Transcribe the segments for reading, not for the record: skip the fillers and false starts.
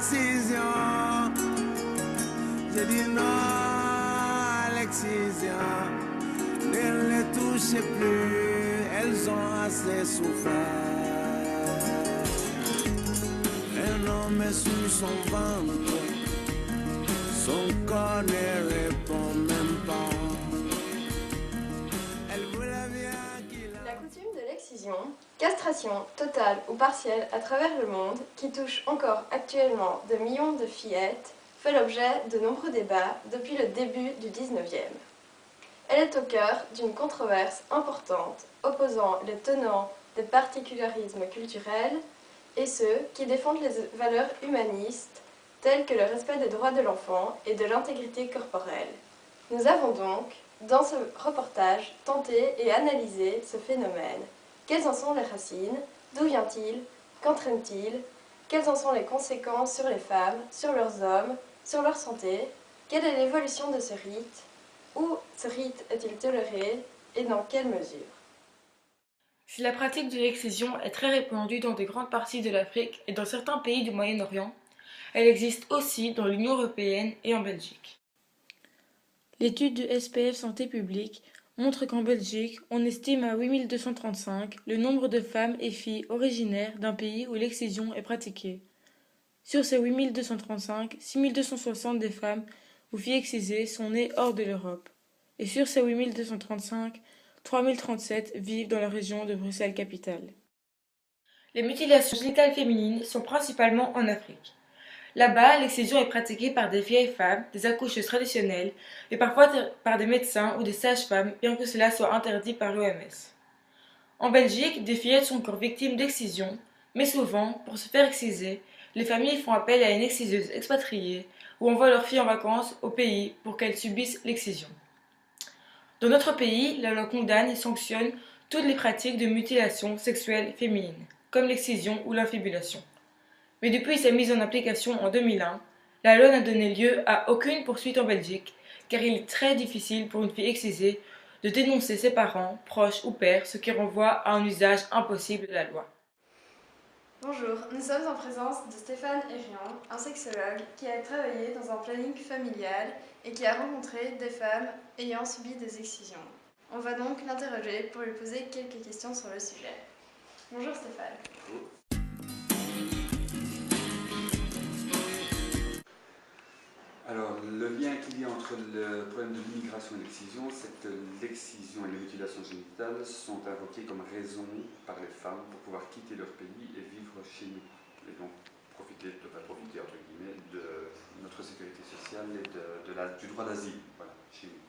l'excision. J'ai dit non à l'excision. Ne les touchez plus, elles ont assez souffert. Un homme est sur son ventre, son corps ne répond même pas. Elle voulait bien qu'il a... La coutume de l'excision, castration totale ou partielle à travers le monde, qui touche encore actuellement de millions de fillettes, fait l'objet de nombreux débats depuis le début du XIXe. Elle est au cœur d'une controverse importante opposant les tenants des particularismes culturels et ceux qui défendent les valeurs humanistes telles que le respect des droits de l'enfant et de l'intégrité corporelle. Nous avons donc, dans ce reportage, tenté et analysé ce phénomène. Quelles en sont les racines? D'où vient-il? Qu'entraîne-t-il? Quelles en sont les conséquences sur les femmes, sur leurs hommes, sur leur santé? Quelle est l'évolution de ce rite? Où ce rite est-il toléré et dans quelle mesure? Si la pratique de l'excision est très répandue dans de grandes parties de l'Afrique et dans certains pays du Moyen-Orient, elle existe aussi dans l'Union européenne et en Belgique. L'étude du SPF Santé publique montre qu'en Belgique, on estime à 8235 le nombre de femmes et filles originaires d'un pays où l'excision est pratiquée. Sur ces 8235, 6260 des femmes ou filles excisées sont nées hors de l'Europe. Et sur ces 8235, 3037 vivent dans la région de Bruxelles-Capitale. Les mutilations génitales féminines sont principalement en Afrique. Là-bas, l'excision est pratiquée par des vieilles femmes, des accoucheuses traditionnelles, et parfois par des médecins ou des sages-femmes, bien que cela soit interdit par l'OMS. En Belgique, des fillettes sont encore victimes d'excision, mais souvent, pour se faire exciser, les familles font appel à une exciseuse expatriée ou envoient leurs filles en vacances au pays pour qu'elles subissent l'excision. Dans notre pays, la loi condamne et sanctionne toutes les pratiques de mutilation sexuelle féminine, comme l'excision ou l'infibulation. Mais depuis sa mise en application en 2001, la loi n'a donné lieu à aucune poursuite en Belgique, car il est très difficile pour une fille excisée de dénoncer ses parents, proches ou pères, ce qui renvoie à un usage impossible de la loi. Bonjour, nous sommes en présence de Stéphane Hérian, un sexologue qui a travaillé dans un planning familial et qui a rencontré des femmes ayant subi des excisions. On va donc l'interroger pour lui poser quelques questions sur le sujet. Bonjour Stéphane. Alors, le lien qu'il y a entre le problème de l'immigration et l'excision, c'est que l'excision et les mutilations génitales sont invoquées comme raison par les femmes pour pouvoir quitter leur pays et vivre chez nous. Et donc profiter entre guillemets, de notre sécurité sociale et du droit d'asile, voilà, chez nous.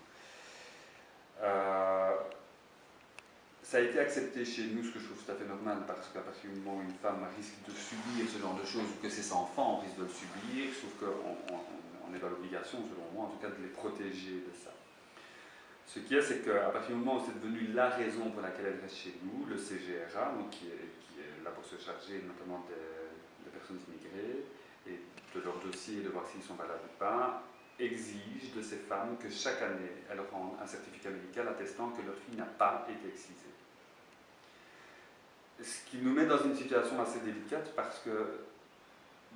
Ça a été accepté chez nous, ce que je trouve tout à fait normal, parce qu'à partir du moment où une femme risque de subir ce genre de choses, ou que ses enfants risquent de le subir, je trouve qu'on est dans l'obligation, selon moi, en tout cas, de les protéger de ça. Ce qu'il y a, c'est qu'à partir du moment où c'est devenu la raison pour laquelle elle reste chez nous, le CGRA, donc qui est là pour se charger notamment des personnes immigrées, et de leur dossier, de voir s'ils sont valables ou pas, exige de ces femmes que chaque année, elles rendent un certificat médical attestant que leur fille n'a pas été excisée. Ce qui nous met dans une situation assez délicate parce que,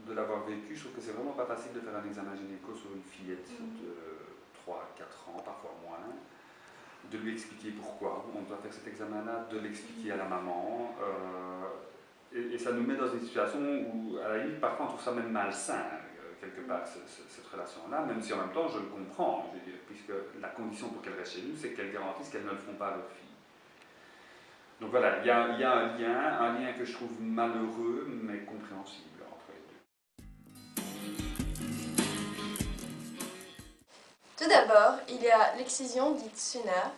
de l'avoir vécu, je trouve que c'est vraiment pas facile de faire un examen gynéco sur une fillette de 3 à 4 ans, parfois moins, de lui expliquer pourquoi on doit faire cet examen-là, de l'expliquer à la maman, et ça nous met dans une situation où, à la limite, parfois on trouve ça même malsain, quelque part, cette relation-là, même si en même temps je le comprends, je veux dire, puisque la condition pour qu'elle reste chez nous, c'est qu'elle garantisse qu'elles ne le feront pas à leur fille. Donc voilà, il y a un lien que je trouve malheureux, mais compréhensible entre les deux. Tout d'abord, il y a l'excision dite SUNA,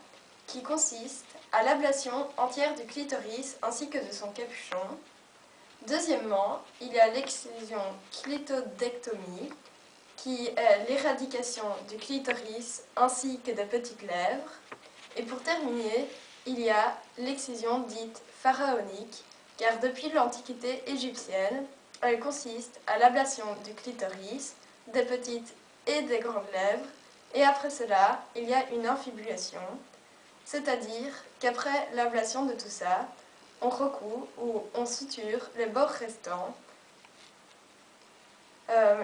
qui consiste à l'ablation entière du clitoris ainsi que de son capuchon. Deuxièmement, il y a l'excision clitodectomie, qui est l'éradication du clitoris ainsi que des petites lèvres. Et pour terminer, il y a l'excision dite pharaonique, car depuis l'Antiquité égyptienne, elle consiste à l'ablation du clitoris, des petites et des grandes lèvres, et après cela, il y a une infibulation, c'est-à-dire qu'après l'ablation de tout ça, on recoue ou on suture les bords restants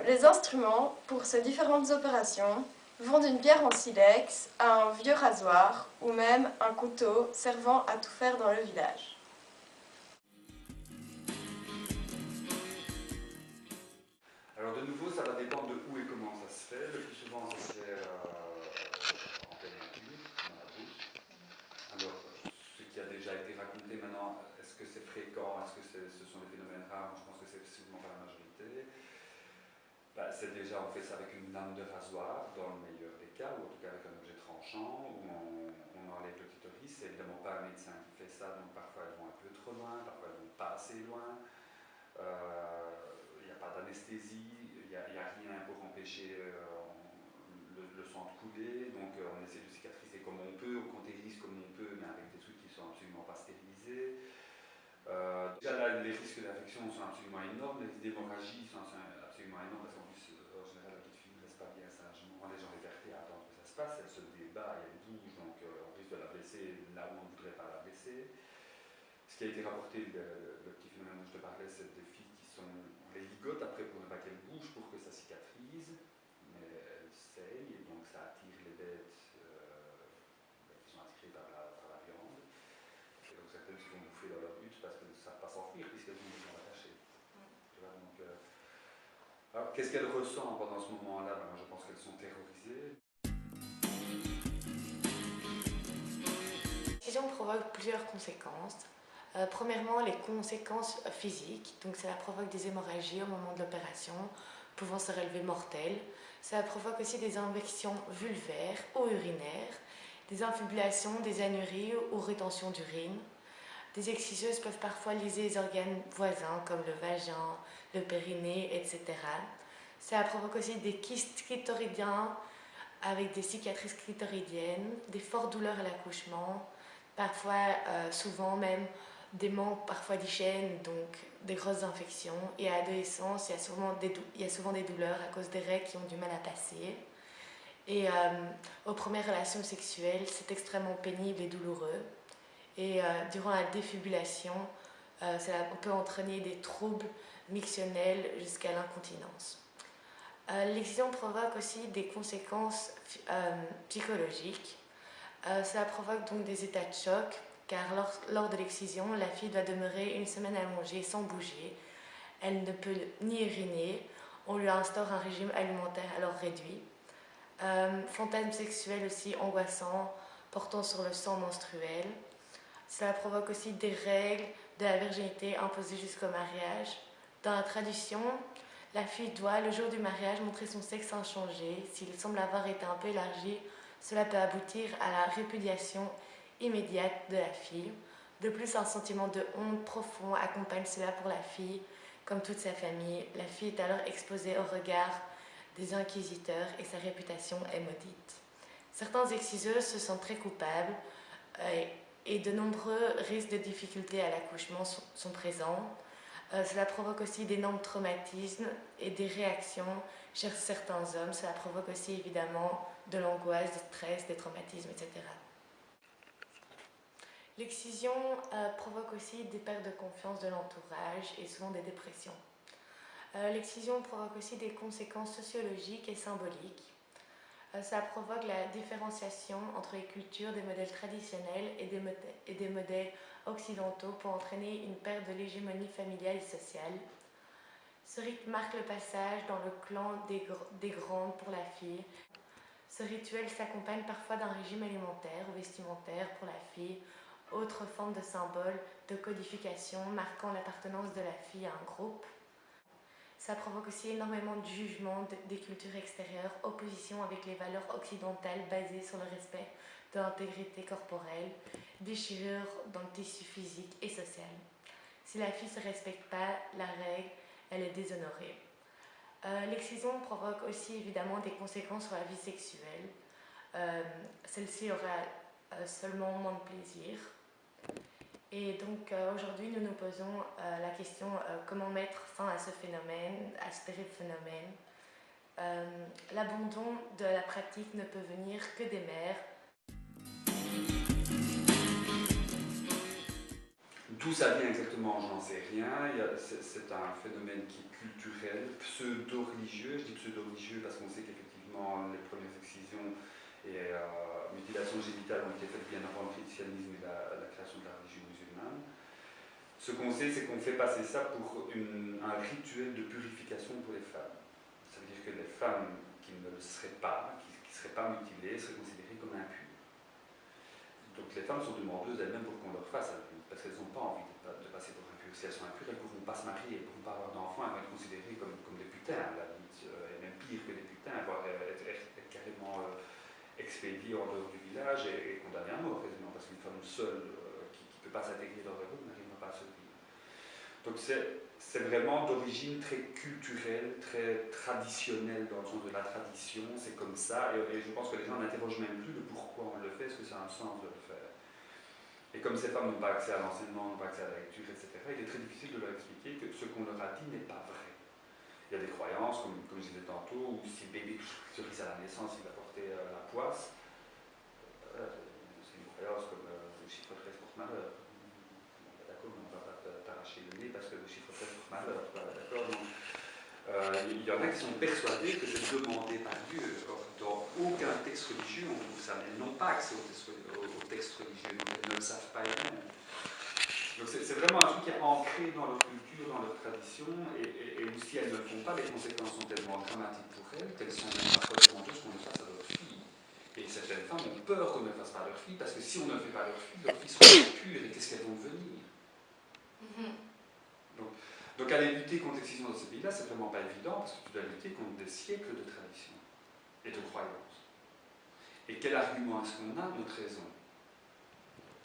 Les instruments pour ces différentes opérations vont d'une pierre en silex à un vieux rasoir ou même un couteau servant à tout faire dans le village. Alors de nouveau, ça va dépendre de où et comment ça se fait. Le plus souvent, ça se fait en pleine nature, dans la brousse. Alors, ce qui a déjà été raconté maintenant, est-ce que c'est fréquent, est-ce que ce sont des phénomènes rares? Je pense que c'est sûrement pas la majorité. C'est déjà, on fait ça avec une lame de rasoir, dans le meilleur des cas, ou en tout cas avec un objet tranchant, où on enlève le clitoris. C'est évidemment pas un médecin qui fait ça, donc parfois elles vont un peu trop loin, parfois elles vont pas assez loin. Il n'y a pas d'anesthésie, il n'y a rien pour empêcher le sang de couler, donc on essaie de cicatriser comme on peut, on cautérise comme on peut, mais avec des trucs qui ne sont absolument pas stérilisés. Déjà là, les risques d'infection sont absolument énormes, les risques d'hémorragie sont absolument énormes, parce qu'en plus, en général, la petite fille ne laisse pas bien sagement les gens écartés à attendre que ça se passe, elle se débat, elle bouge, donc on risque de la blesser là où on ne voudrait pas la blesser. Ce qui a été rapporté, le petit phénomène dont je te parlais, c'est des filles qui sont, on les ligote après pour ne pas qu'elles bougent, pour que ça cicatrise, mais elles saignent, et donc ça attire les bêtes qui sont attirées par la viande. Et donc certaines se font bouffer dans leur hutte parce qu'elles ne savent pas s'enfuir puisqu'elles ont les jambes attachées. Tu vois, donc, alors qu'est-ce qu'elles ressentent pendant ce moment-là? Moi je pense qu'elles sont terrorisées. L'excision provoque plusieurs conséquences. Premièrement, les conséquences physiques, donc cela provoque des hémorragies au moment de l'opération, pouvant se révéler mortelles. Ça provoque aussi des infections vulvaires ou urinaires, des infibulations, des anuries ou rétention d'urine. Des exciseuses peuvent parfois liser les organes voisins comme le vagin, le périnée, etc. Ça provoque aussi des kystes clitoridiens avec des cicatrices clitoridiennes, des fortes douleurs à l'accouchement, parfois, souvent même, des manques parfois d'hygiène, donc des grosses infections. Et à l'adolescence, il y a souvent des douleurs à cause des règles qui ont du mal à passer. Et aux premières relations sexuelles, c'est extrêmement pénible et douloureux. Et durant la défibrillation, on peut entraîner des troubles mictionnels jusqu'à l'incontinence. L'excision provoque aussi des conséquences psychologiques. Cela provoque donc des états de choc, car lors de l'excision, la fille doit demeurer une semaine allongée sans bouger. Elle ne peut ni uriner, on lui instaure un régime alimentaire alors réduit. Fantasmes sexuels aussi angoissants, portant sur le sang menstruel. Cela provoque aussi des règles de la virginité imposées jusqu'au mariage. Dans la tradition, la fille doit, le jour du mariage, montrer son sexe inchangé. S'il semble avoir été un peu élargi, cela peut aboutir à la répudiation immédiate de la fille. De plus, un sentiment de honte profond accompagne cela pour la fille, comme toute sa famille. La fille est alors exposée au regard des inquisiteurs et sa réputation est maudite. Certains exciseuses se sentent très coupables et de nombreux risques de difficultés à l'accouchement sont présents. Cela provoque aussi d'énormes traumatismes et des réactions chez certains hommes. Cela provoque aussi évidemment de l'angoisse, du stress, des traumatismes, etc. L'excision provoque aussi des pertes de confiance de l'entourage et souvent des dépressions. L'excision provoque aussi des conséquences sociologiques et symboliques. Ça provoque la différenciation entre les cultures des modèles traditionnels et des modèles occidentaux pour entraîner une perte de l'hégémonie familiale et sociale. Ce rite marque le passage dans le clan des grandes pour la fille. Ce rituel s'accompagne parfois d'un régime alimentaire ou vestimentaire pour la fille, autre forme de symbole de codification marquant l'appartenance de la fille à un groupe. Ça provoque aussi énormément de jugements des cultures extérieures, opposition avec les valeurs occidentales basées sur le respect de l'intégrité corporelle, déchirure dans le tissu physique et social. Si la fille ne se respecte pas la règle, elle est déshonorée. L'excision provoque aussi évidemment des conséquences sur la vie sexuelle. Celle-ci aura seulement moins de plaisir. Et donc aujourd'hui, nous nous posons la question comment mettre fin à ce phénomène, à ce terrible phénomène. L'abandon de la pratique ne peut venir que des mères. D'où ça vient exactement, j'en sais rien. C'est un phénomène qui est culturel, pseudo-religieux. Je dis pseudo-religieux parce qu'on sait qu'effectivement les premières excisions et mutilations génitales ont été faites bien avant le christianisme et la création de la religion musulmane. Ce qu'on sait, c'est qu'on fait passer ça pour un rituel de purification pour les femmes. Ça veut dire que les femmes qui ne le seraient pas, qui ne seraient pas mutilées, seraient considérées comme impures. Donc les femmes sont demandeuses elles-mêmes pour qu'on leur fasse impure, parce qu'elles n'ont pas envie de passer pour impures. Si elles sont impures, elles ne pourront pas se marier, elles ne pourront pas avoir d'enfants, elles vont être considérées comme des putains, à la limite, et même pire que des putains, voire être carrément expédiées en dehors du village et condamnées à mort quasiment, parce qu'une femme seule qui ne peut pas s'intégrer dans le groupe n'arrivera pas à se vivre. Donc c'est vraiment d'origine très culturelle, très traditionnelle dans le sens de la tradition, c'est comme ça, et je pense que les gens n'interrogent même plus de pourquoi on le fait, est-ce que ça a un sens de le faire. Et comme ces femmes n'ont pas accès à l'enseignement, n'ont pas accès à la lecture, etc., il est très difficile de leur expliquer que ce qu'on leur a dit n'est pas vrai. Il y a des croyances, comme je disais tantôt, où si le bébé cerise à la naissance, il va porter la poisse. C'est une croyance comme le chiffre 13 porte malheur. D'accord, mais on ne va pas t'arracher le nez parce que le chiffre 13 porte malheur. D'accord, donc il y en a qui sont persuadés que c'est demandé par Dieu. Or, dans aucun texte religieux, on trouve ça. Mais elles n'ont pas accès au texte religieux, donc elles ne le savent pas elles-mêmes. Donc c'est vraiment un truc qui est ancré dans leur culture, dans leur tradition, et où si elles ne le font pas, les conséquences sont tellement dramatiques pour elles qu'elles sont même parfois demandeuses qu'on le fasse à leur fille. Et certaines femmes ont peur qu'on ne le fasse pas à leur fille, parce que si on ne le fait pas à leur filles seront impures, et qu'est-ce qu'elles vont devenir? Donc aller lutter contre l'excision dans ces pays-là, c'est vraiment pas évident, parce que tu dois lutter contre des siècles de tradition et de croyances. Et quel argument est-ce qu'on a? Notre raison.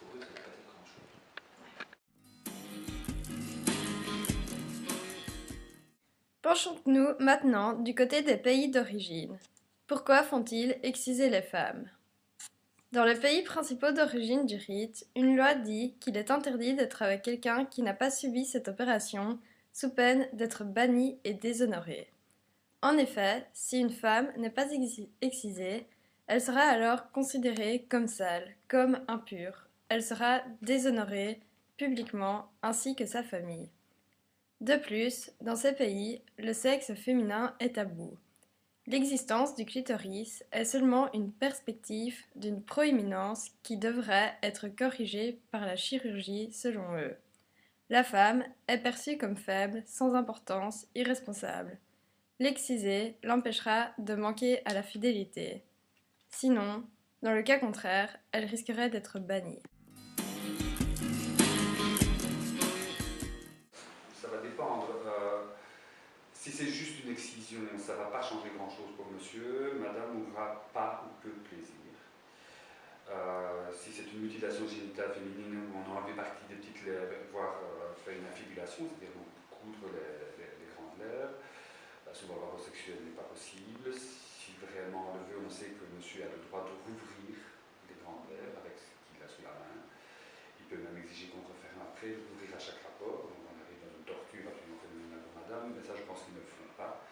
Pour eux, ça ne veut pas dire grand-chose. Penchons-nous maintenant du côté des pays d'origine. Pourquoi font-ils exciser les femmes? Dans les pays principaux d'origine du rite, une loi dit qu'il est interdit d'être avec quelqu'un qui n'a pas subi cette opération, sous peine d'être banni et déshonoré. En effet, si une femme n'est pas excisée, elle sera alors considérée comme sale, comme impure. Elle sera déshonorée publiquement ainsi que sa famille. De plus, dans ces pays, le sexe féminin est tabou. L'existence du clitoris est seulement une perspective d'une proéminence qui devrait être corrigée par la chirurgie selon eux. La femme est perçue comme faible, sans importance, irresponsable. L'exciser l'empêchera de manquer à la fidélité. Sinon, dans le cas contraire, elle risquerait d'être bannie. Ça va dépendre. Si c'est juste une excision, ça ne va pas changer grand-chose pour monsieur. Madame n'aura pas ou peu de plaisir. Si c'est une mutilation génitale féminine où on a enlevé partie des petites lèvres, voire fait une infibulation, c'est-à-dire coudre les grandes lèvres, souvent le rapport sexuel n'est pas possible. Si vraiment on le veut, on sait que monsieur a le droit de rouvrir les grandes lèvres avec ce qu'il a sous la main. Il peut même exiger qu'on referme après, de rouvrir à chaque rapport. Donc on arrive dans une torture absolument phénoménale pour madame, mais ça je pense qu'ils ne le font pas.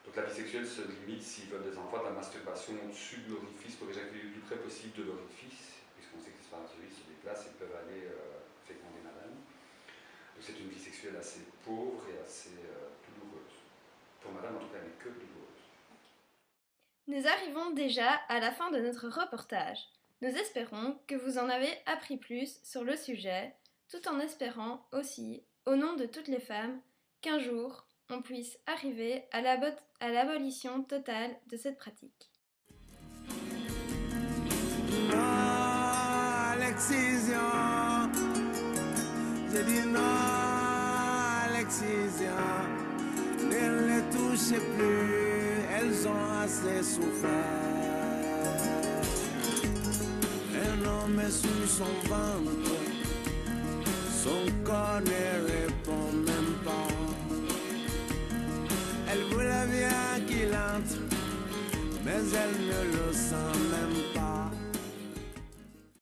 Donc la vie sexuelle se limite, s'ils veulent des enfants, de la masturbation au-dessus de l'orifice pour éjaculer le plus près possible de l'orifice, puisqu'on sait que les spermatozoïdes se déplacent, ils peuvent aller féconder madame. Donc c'est une vie sexuelle assez pauvre et assez douloureuse. Pour madame, en tout cas, elle n'est que douloureuse. Nous arrivons déjà à la fin de notre reportage. Nous espérons que vous en avez appris plus sur le sujet, tout en espérant aussi, au nom de toutes les femmes, qu'un jour, on puisse arriver à l'abolition totale de cette pratique. Non à l'excision. J'ai dit non à l'excision. Ne les touchez plus, elles ont assez souffert. Un homme est sur son ventre, son corps ne répond même pas. Elle voulait bien qu'il entre, mais elle ne le sent même pas.